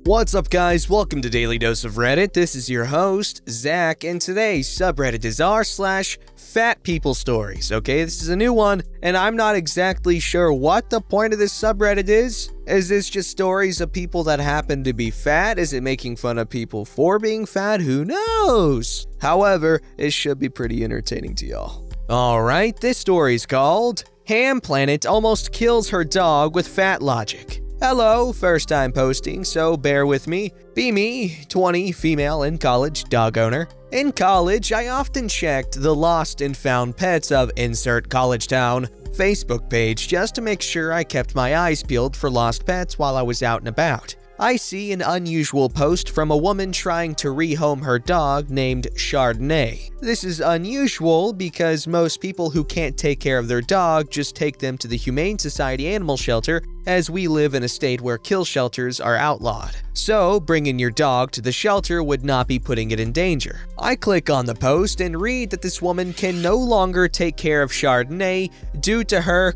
What's up, guys? Welcome to Daily Dose of Reddit. This is your host, Zach, and today's subreddit is r/FatPeopleStories. Okay, this is a new one, and I'm not exactly sure what the point of this subreddit is. Is this just stories of people that happen to be fat? Is it making fun of people for being fat? Who knows? However, it should be pretty entertaining to y'all. Alright, this story's called Hamplanet Almost Kills Her Dog with Fat Logic. Hello, first time posting, so bear with me. Be me, 20, female, in college, dog owner. In college, I often checked the lost and found pets of insert college town Facebook page just to make sure I kept my eyes peeled for lost pets while I was out and about. I see an unusual post from a woman trying to rehome her dog named Chardonnay. This is unusual because most people who can't take care of their dog just take them to the Humane Society animal shelter, as we live in a state where kill shelters are outlawed. So, bringing your dog to the shelter would not be putting it in danger. I click on the post and read that this woman can no longer take care of Chardonnay due to her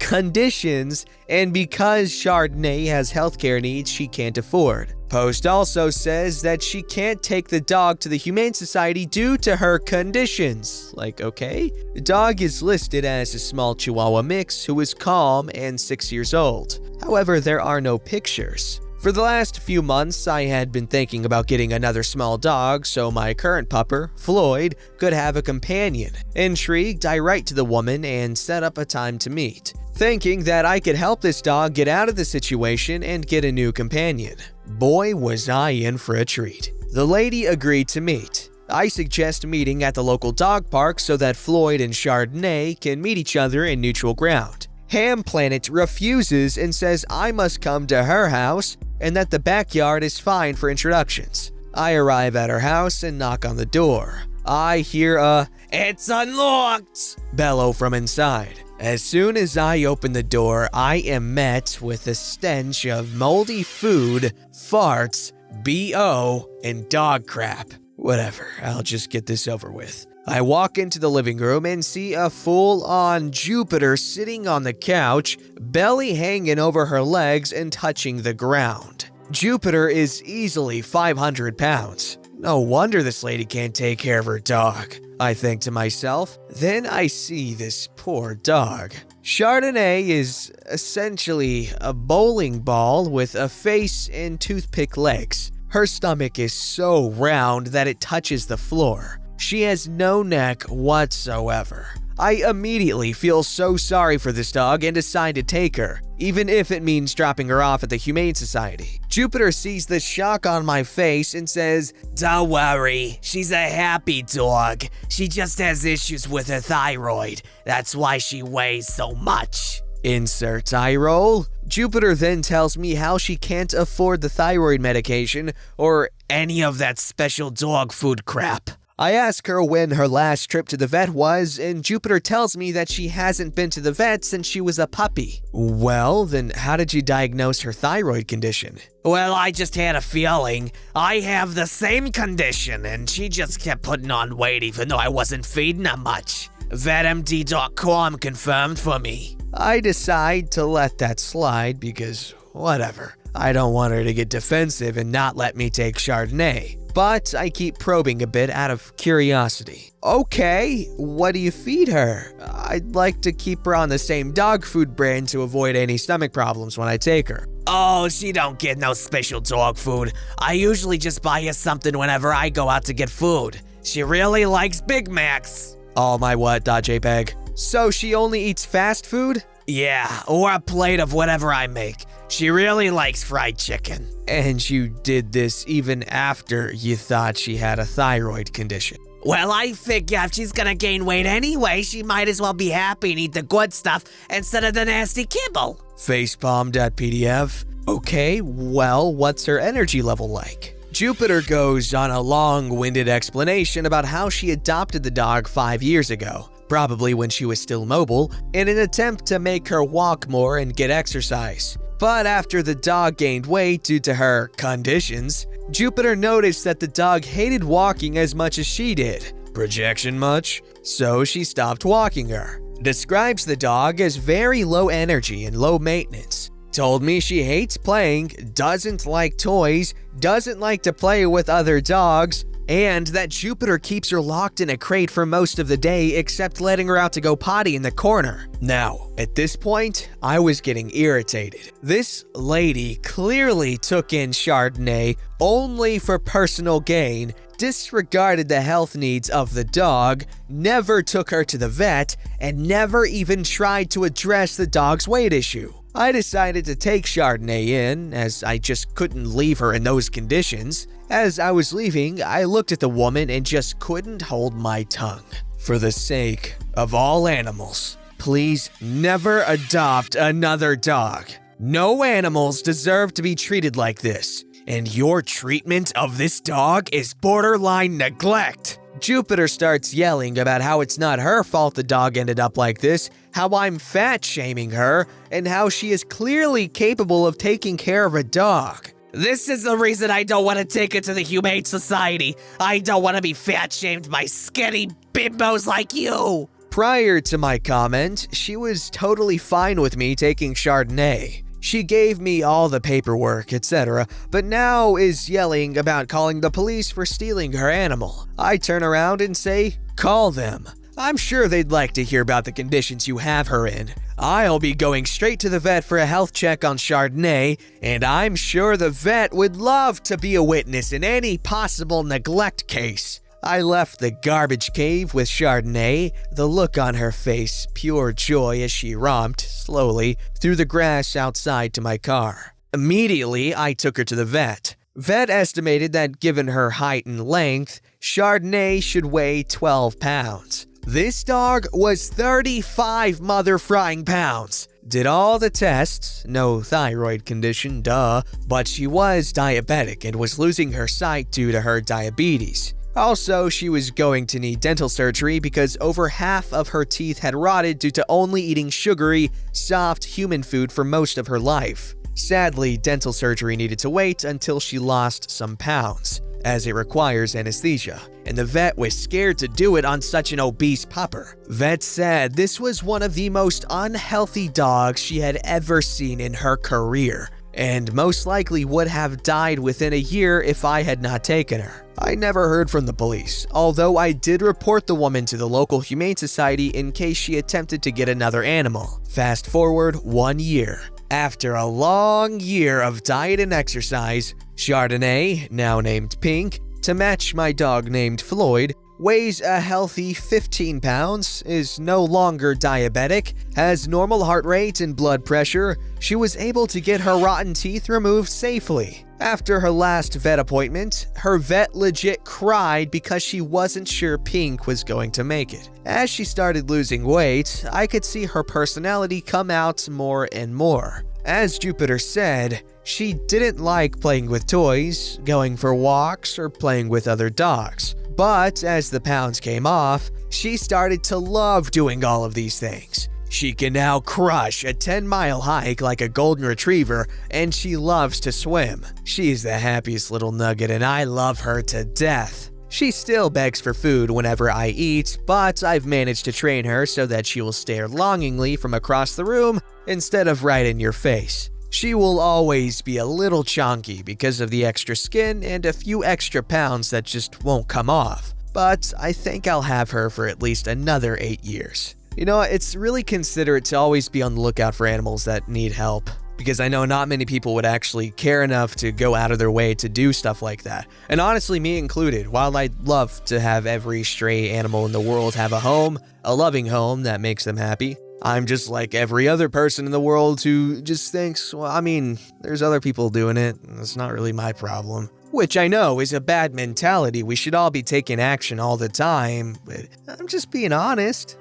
conditions, and because Chardonnay has healthcare needs she can't afford. Post also says that she can't take the dog to the Humane Society due to her conditions. Like, okay? The dog is listed as a small Chihuahua mix who is calm and 6 years old. However, there are no pictures. For the last few months, I had been thinking about getting another small dog so my current pupper, Floyd, could have a companion. Intrigued, I write to the woman and set up a time to meet, thinking that I could help this dog get out of the situation and get a new companion. Boy, was I in for a treat. The lady agreed to meet. I suggest meeting at the local dog park so that Floyd and Chardonnay can meet each other in neutral ground. Hamplanet refuses and says I must come to her house and that the backyard is fine for introductions. I arrive at her house and knock on the door. I hear a "It's unlocked" bellow from inside. As soon as I open the door, I am met with a stench of moldy food, farts, BO, and dog crap. Whatever, I'll just get this over with. I walk into the living room and see a full-on Jupiter sitting on the couch, belly hanging over her legs and touching the ground. Jupiter is easily 500 pounds. No wonder this lady can't take care of her dog, I think to myself. Then I see this poor dog. Chardonnay is essentially a bowling ball with a face and toothpick legs. Her stomach is so round that it touches the floor. She has no neck whatsoever. I immediately feel so sorry for this dog and decide to take her, even if it means dropping her off at the Humane Society. Jupiter sees the shock on my face and says, "Don't worry, she's a happy dog. She just has issues with her thyroid. That's why she weighs so much." Insert eye roll. Jupiter then tells me how she can't afford the thyroid medication or any of that special dog food crap. I ask her when her last trip to the vet was, and Jupiter tells me that she hasn't been to the vet since she was a puppy. Well, then how did you diagnose her thyroid condition? Well, I just had a feeling. I have the same condition, and she just kept putting on weight even though I wasn't feeding her much. VetMD.com confirmed for me. I decide to let that slide because whatever. I don't want her to get defensive and not let me take Chardonnay. But I keep probing a bit out of curiosity. Okay, what do you feed her? I'd like to keep her on the same dog food brand to avoid any stomach problems when I take her. Oh, she don't get no special dog food. I usually just buy her something whenever I go out to get food. She really likes Big Macs. All my what.jpg. So she only eats fast food? Yeah, or a plate of whatever I make. She really likes fried chicken. And you did this even after you thought she had a thyroid condition? Well, I figure if she's gonna gain weight anyway, she might as well be happy and eat the good stuff instead of the nasty kibble. Facepalm.pdf. Okay, well, what's her energy level like? Jupiter goes on a long-winded explanation about how she adopted the dog 5 years ago, probably when she was still mobile, in an attempt to make her walk more and get exercise. But after the dog gained weight due to her conditions, Jupiter noticed that the dog hated walking as much as she did. Projection much? So she stopped walking her. Describes the dog as very low energy and low maintenance. told me she hates playing, doesn't like toys, doesn't like to play with other dogs, and that Jupiter keeps her locked in a crate for most of the day except letting her out to go potty in the corner. Now, at this point, I was getting irritated. This lady clearly took in Chardonnay only for personal gain, disregarded the health needs of the dog, never took her to the vet, and never even tried to address the dog's weight issue. I decided to take Chardonnay in, as I just couldn't leave her in those conditions. As I was leaving, I looked at the woman and just couldn't hold my tongue. For the sake of all animals, please never adopt another dog. No animals deserve to be treated like this, and your treatment of this dog is borderline neglect. Jupiter starts yelling about how it's not her fault the dog ended up like this, how I'm fat-shaming her, and how she is clearly capable of taking care of a dog. This is the reason I don't want to take it to the Humane Society. I don't want to be fat-shamed by skinny bimbos like you. Prior to my comment, she was totally fine with me taking Chardonnay. She gave me all the paperwork, etc., but now is yelling about calling the police for stealing her animal. I turn around and say, call them. I'm sure they'd like to hear about the conditions you have her in. I'll be going straight to the vet for a health check on Chardonnay, and I'm sure the vet would love to be a witness in any possible neglect case. I left the garbage cave with Chardonnay, the look on her face pure joy as she romped, slowly, through the grass outside to my car. Immediately, I took her to the vet. Vet estimated that given her height and length, Chardonnay should weigh 12 pounds. This dog was 35 mother-frying pounds. Did all the tests, no thyroid condition, duh, but she was diabetic and was losing her sight due to her diabetes. Also, she was going to need dental surgery because over half of her teeth had rotted due to only eating sugary, soft human food for most of her life. Sadly, dental surgery needed to wait until she lost some pounds, as it requires anesthesia, and the vet was scared to do it on such an obese pupper. Vet said this was one of the most unhealthy dogs she had ever seen in her career, and most likely would have died within a year if I had not taken her. I never heard from the police, although I did report the woman to the local Humane Society in case she attempted to get another animal. Fast forward 1 year. After a long year of diet and exercise, Chardonnay, now named Pink, to match my dog named Floyd, weighs a healthy 15 pounds, is no longer diabetic, has normal heart rate and blood pressure. She was able to get her rotten teeth removed safely. After her last vet appointment, her vet legit cried because she wasn't sure Pink was going to make it. As she started losing weight, I could see her personality come out more and more. As Jupiter said, she didn't like playing with toys, going for walks, or playing with other dogs. But as the pounds came off, she started to love doing all of these things. She can now crush a 10-mile hike like a golden retriever, and she loves to swim. She's the happiest little nugget, and I love her to death. She still begs for food whenever I eat, but I've managed to train her so that she will stare longingly from across the room instead of right in your face. She will always be a little chunky because of the extra skin and a few extra pounds that just won't come off, but I think I'll have her for at least another 8 years. You know, it's really considerate to always be on the lookout for animals that need help, because I know not many people would actually care enough to go out of their way to do stuff like that. And honestly, me included, while I'd love to have every stray animal in the world have a home, a loving home that makes them happy, I'm just like every other person in the world who just thinks, well, I mean, there's other people doing it, it's not really my problem. Which I know is a bad mentality. We should all be taking action all the time, but I'm just being honest.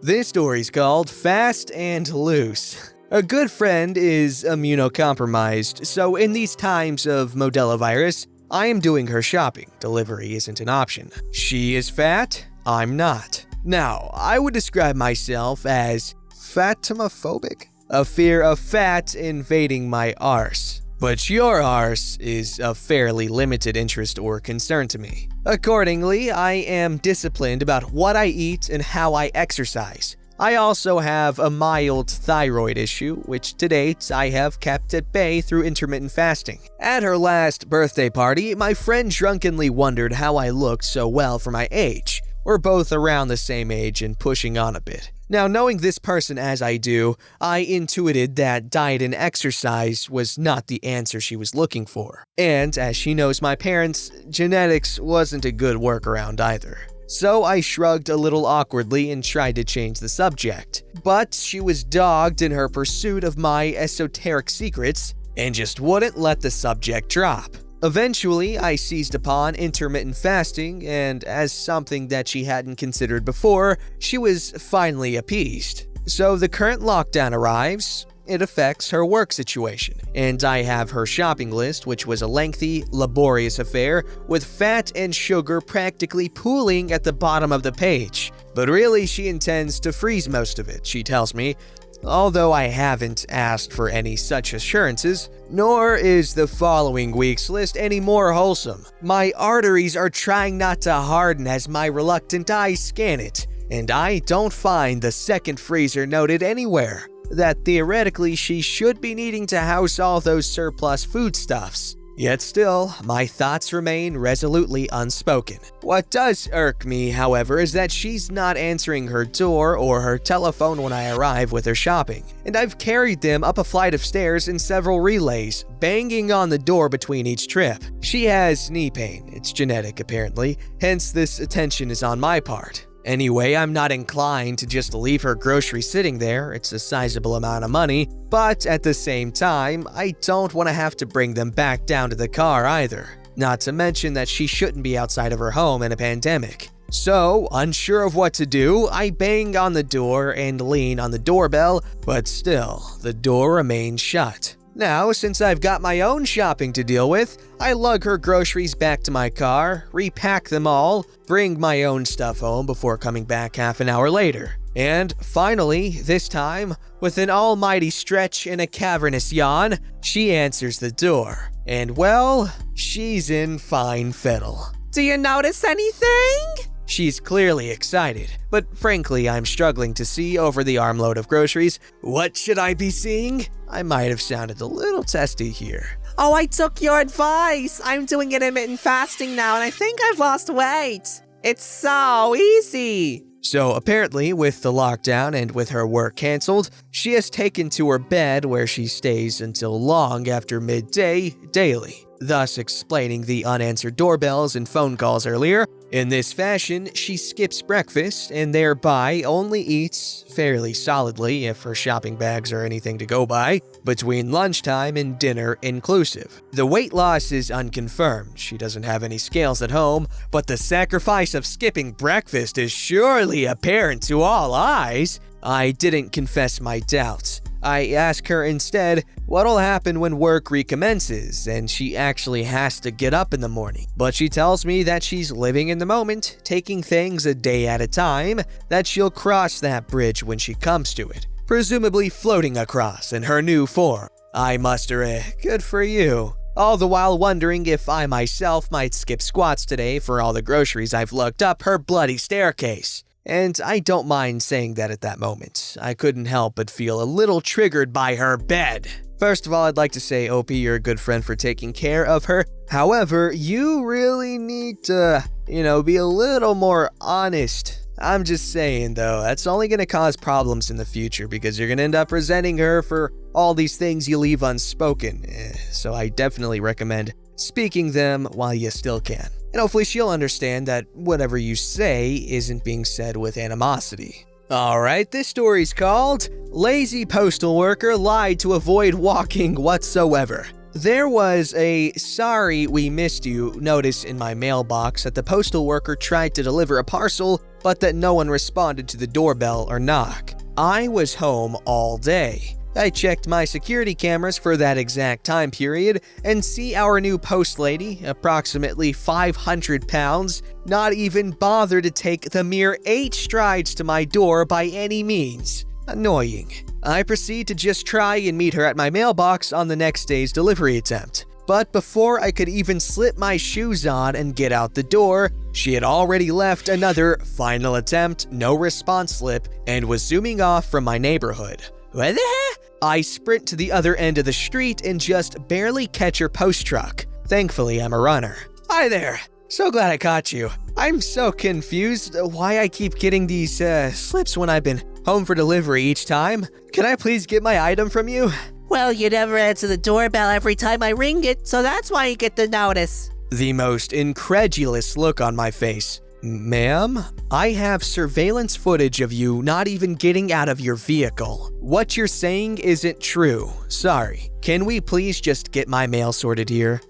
This story's called Fast and Loose. A good friend is immunocompromised, so in these times of Modelo virus, I am doing her shopping. Delivery isn't an option. She is fat, I'm not. Now, I would describe myself as fatomophobic, a fear of fat invading my arse. But your arse is of fairly limited interest or concern to me. Accordingly, I am disciplined about what I eat and how I exercise. I also have a mild thyroid issue, which to date I have kept at bay through intermittent fasting. At her last birthday party, my friend drunkenly wondered how I looked so well for my age. We're both around the same age and pushing on a bit. Now, knowing this person as I do, I intuited that diet and exercise was not the answer she was looking for. And as she knows my parents, genetics wasn't a good workaround either. So I shrugged a little awkwardly and tried to change the subject. But she was dogged in her pursuit of my esoteric secrets and just wouldn't let the subject drop. Eventually, I seized upon intermittent fasting, and as something that she hadn't considered before, she was finally appeased. So the current lockdown arrives. It affects her work situation, and I have her shopping list, which was a lengthy, laborious affair, with fat and sugar practically pooling at the bottom of the page. But really, she intends to freeze most of it, she tells me, although I haven't asked for any such assurances, nor is the following week's list any more wholesome. My arteries are trying not to harden as my reluctant eyes scan it, and I don't find the second freezer noted anywhere. That theoretically she should be needing to house all those surplus foodstuffs. Yet still, my thoughts remain resolutely unspoken. What does irk me, however, is that she's not answering her door or her telephone when I arrive with her shopping, and I've carried them up a flight of stairs in several relays, banging on the door between each trip. She has knee pain, it's genetic apparently, hence this attention is on my part. Anyway, I'm not inclined to just leave her groceries sitting there, it's a sizable amount of money, but at the same time, I don't want to have to bring them back down to the car either. Not to mention that she shouldn't be outside of her home in a pandemic. So, unsure of what to do, I bang on the door and lean on the doorbell, but still, the door remains shut. Now, since I've got my own shopping to deal with, I lug her groceries back to my car, repack them all, bring my own stuff home before coming back half an hour later. And finally, this time, with an almighty stretch and a cavernous yawn, she answers the door. And well, she's in fine fettle. Do you notice anything? She's clearly excited, but frankly, I'm struggling to see over the armload of groceries. What should I be seeing? I might have sounded a little testy here. Oh, I took your advice. I'm doing intermittent fasting now, and I think I've lost weight. It's so easy. So apparently, with the lockdown and with her work canceled, she has taken to her bed where she stays until long after midday daily, thus explaining the unanswered doorbells and phone calls earlier. In this fashion, she skips breakfast and thereby only eats fairly solidly, if her shopping bags are anything to go by, between lunchtime and dinner inclusive. The weight loss is unconfirmed, she doesn't have any scales at home, but the sacrifice of skipping breakfast is surely apparent to all eyes. I didn't confess my doubts. I ask her instead what'll happen when work recommences and she actually has to get up in the morning. But she tells me that she's living in the moment, taking things a day at a time, that she'll cross that bridge when she comes to it, presumably floating across in her new form. I muster a good for you, all the while wondering if I myself might skip squats today for all the groceries I've lugged up her bloody staircase. And I don't mind saying that at that moment. I couldn't help but feel a little triggered by her bed. First of all, I'd like to say, Opie, you're a good friend for taking care of her. However, you really need to, be a little more honest. I'm just saying, though, that's only going to cause problems in the future because you're going to end up resenting her for all these things you leave unspoken. So I definitely recommend speaking them while you still can. And hopefully she'll understand that whatever you say isn't being said with animosity. Alright, this story's called Lazy Postal Worker Lied to Avoid Walking Whatsoever. There was a "sorry we missed you" notice in my mailbox that the postal worker tried to deliver a parcel, but that no one responded to the doorbell or knock. I was home all day. I checked my security cameras for that exact time period and see our new post lady, approximately 500 pounds, not even bother to take the mere 8 strides to my door by any means. Annoying. I proceed to just try and meet her at my mailbox on the next day's delivery attempt. But before I could even slip my shoes on and get out the door, she had already left another final attempt, no response slip, and was zooming off from my neighborhood. What the heck? I sprint to the other end of the street and just barely catch her post truck. Thankfully, I'm a runner. Hi there. So glad I caught you. I'm so confused why I keep getting these slips when I've been home for delivery each time. Can I please get my item from you? Well, you never answer the doorbell every time I ring it, so that's why you get the notice. The most incredulous look on my face. Ma'am, I have surveillance footage of you not even getting out of your vehicle. What you're saying isn't true. Sorry. Can we please just get my mail sorted here?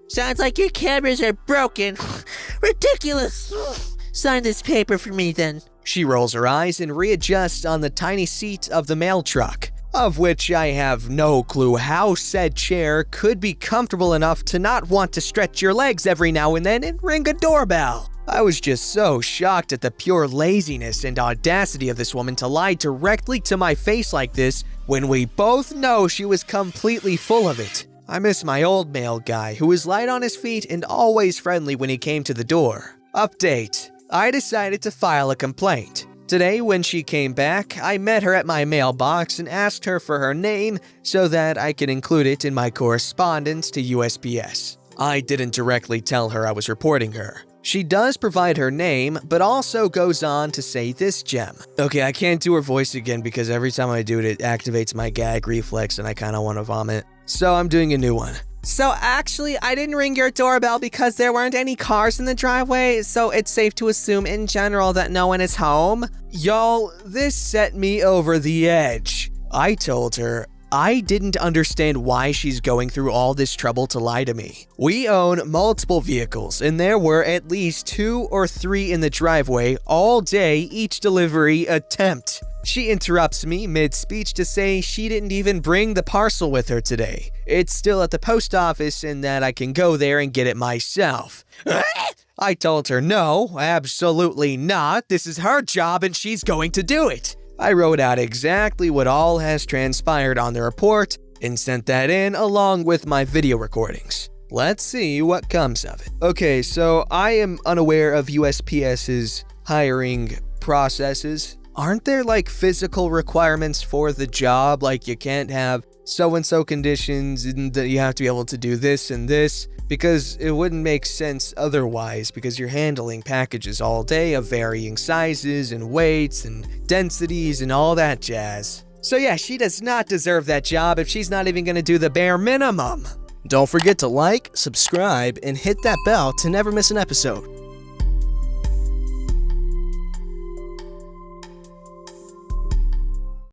Sounds like your cameras are broken. Ridiculous. Sign this paper for me then. She rolls her eyes and readjusts on the tiny seat of the mail truck, of which I have no clue how said chair could be comfortable enough to not want to stretch your legs every now and then and ring a doorbell. I was just so shocked at the pure laziness and audacity of this woman to lie directly to my face like this when we both know she was completely full of it. I miss my old mail guy who was light on his feet and always friendly when he came to the door. Update. I decided to file a complaint. Today, when she came back, I met her at my mailbox and asked her for her name so that I could include it in my correspondence to USPS. I didn't directly tell her I was reporting her. She does provide her name, but also goes on to say this gem. Okay, I can't do her voice again because every time I do it, it activates my gag reflex and I kind of want to vomit. So I'm doing a new one. So actually, I didn't ring your doorbell because there weren't any cars in the driveway, so it's safe to assume in general that no one is home. Y'all, this set me over the edge. I told her I didn't understand why she's going through all this trouble to lie to me. We own multiple vehicles, and there were at least 2 or 3 in the driveway all day each delivery attempt. She interrupts me mid-speech to say she didn't even bring the parcel with her today. It's still at the post office and that I can go there and get it myself. I told her no, absolutely not. This is her job and she's going to do it. I wrote out exactly what all has transpired on the report and sent that in along with my video recordings. Let's see what comes of it. Okay, so I am unaware of USPS's hiring processes. Aren't there like physical requirements for the job? Like you can't have so-and-so conditions and that you have to be able to do this and this? Because it wouldn't make sense otherwise because you're handling packages all day of varying sizes and weights and densities and all that jazz. So yeah, she does not deserve that job if she's not even gonna do the bare minimum. Don't forget to like, subscribe, and hit that bell to never miss an episode.